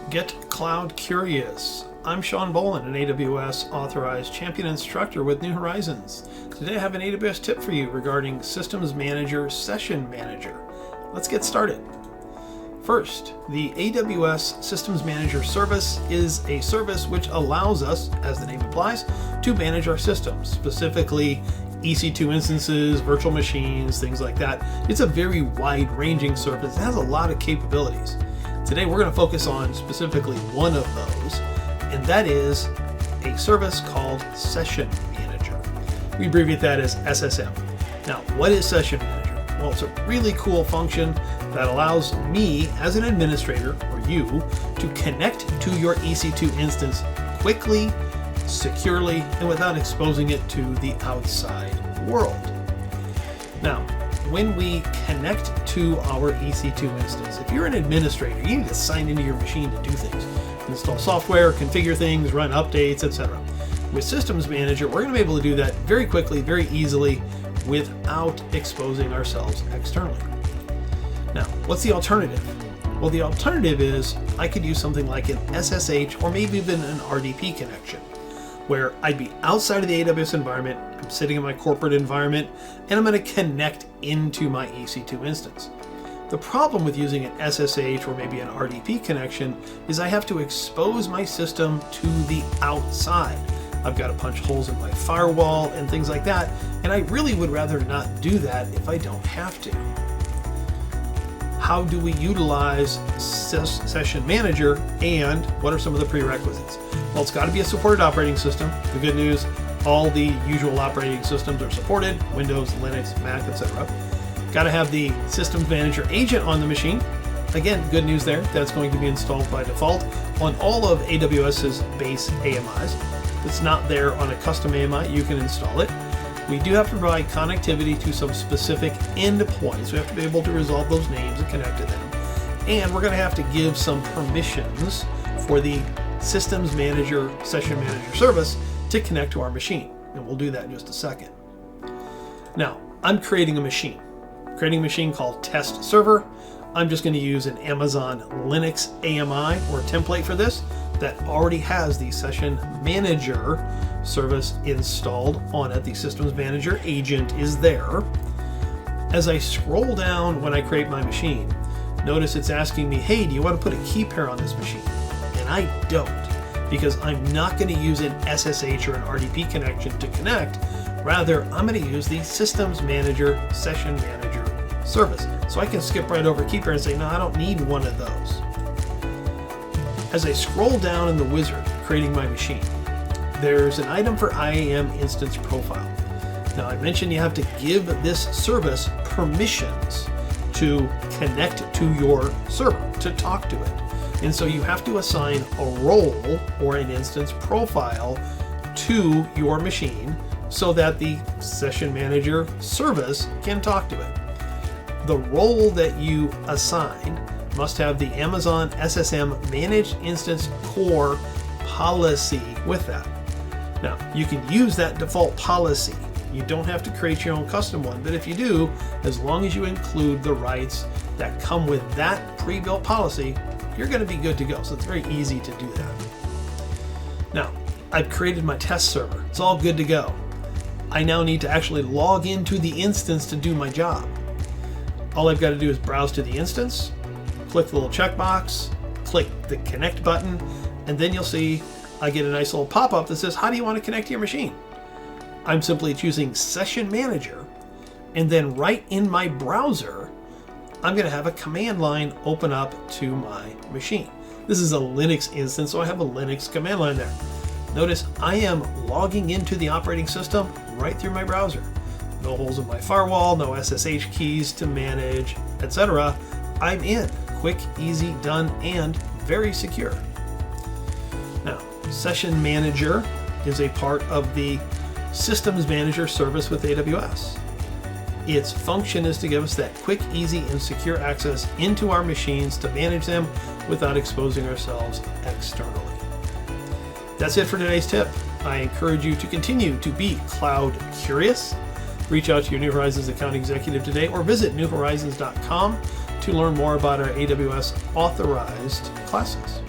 Get Cloud Curious. I'm Sean Boland, an AWS Authorized Champion Instructor with New Horizons. Today I have an AWS tip for you regarding Systems Manager Session Manager. Let's get started. First, the AWS Systems Manager service is a service which allows us, as the name implies, to manage our systems, specifically EC2 instances, virtual machines, things like that. It's a very wide-ranging service. It has a lot of capabilities. Today we're going to focus on specifically one of those, and that is a service called Session Manager. We abbreviate that as SSM. Now, what is Session Manager? Well, it's a really cool function that allows me as an administrator, or you, to connect to your EC2 instance quickly, securely, and without exposing it to the outside world. Now, when we connect to our EC2 instance, if you're an administrator, you need to sign into your machine to do things. Install software, configure things, run updates, etc. With Systems Manager, we're going to be able to do that very quickly, very easily, without exposing ourselves externally. Now, what's the alternative? Well, the alternative is I could use something like an SSH or maybe even an RDP connection, where I'd be outside of the AWS environment, I'm sitting in my corporate environment, and I'm going to connect into my EC2 instance. The problem with using an SSH or maybe an RDP connection is I have to expose my system to the outside. I've got to punch holes in my firewall and things like that, and I really would rather not do that if I don't have to. How do we utilize Session Manager, and what are some of the prerequisites? Well, it's got to be a supported operating system. The good news, all the usual operating systems are supported: Windows, Linux, Mac, etc. Got to have the Systems Manager agent on the machine. Again, good news there, that's going to be installed by default on all of AWS's base AMIs. If it's not there on a custom AMI, you can install it. We do have to provide connectivity to some specific endpoints. We have to be able to resolve those names and connect to them. And we're going to have to give some permissions for the Systems Manager Session Manager service to connect to our machine. And we'll do that in just a second. Now, I'm creating a machine. Creating a machine called Test Server. I'm just going to use an Amazon Linux AMI or template for this that already has the Session Manager service installed on it. The Systems Manager agent is there. As I scroll down when I create my machine, notice it's asking me, hey, do you want to put a key pair on this machine? And I don't, because I'm not going to use an SSH or an RDP connection to connect. Rather, I'm going to use the Systems Manager Session Manager service. So I can skip right over key pair and say, no, I don't need one of those. As I scroll down in the wizard creating my machine, there's an item for IAM instance profile. Now, I mentioned you have to give this service permissions to connect to your server, to talk to it. And so you have to assign a role or an instance profile to your machine so that the Session Manager service can talk to it. The role that you assign must have the Amazon SSM Managed Instance Core policy with that. Now, you can use that default policy. You don't have to create your own custom one, but if you do, as long as you include the rights that come with that pre-built policy, you're going to be good to go. So it's very easy to do that. Now, I've created my test server. It's all good to go. I now need to actually log into the instance to do my job. All I've got to do is browse to the instance, click the little checkbox, click the connect button, and then you'll see I get a nice little pop-up that says, how do you want to connect to your machine? I'm simply choosing Session Manager, and then right in my browser, I'm going to have a command line open up to my machine. This is a Linux instance, so I have a Linux command line there. Notice I am logging into the operating system right through my browser. No holes in my firewall, no SSH keys to manage, etc. I'm in. Quick, easy, done, and very secure. Now, Session Manager is a part of the Systems Manager service with AWS. Its function is to give us that quick, easy, and secure access into our machines to manage them without exposing ourselves externally. That's it for today's tip. I encourage you to continue to be cloud curious. Reach out to your New Horizons account executive today or visit newhorizons.com to learn more about our AWS authorized classes.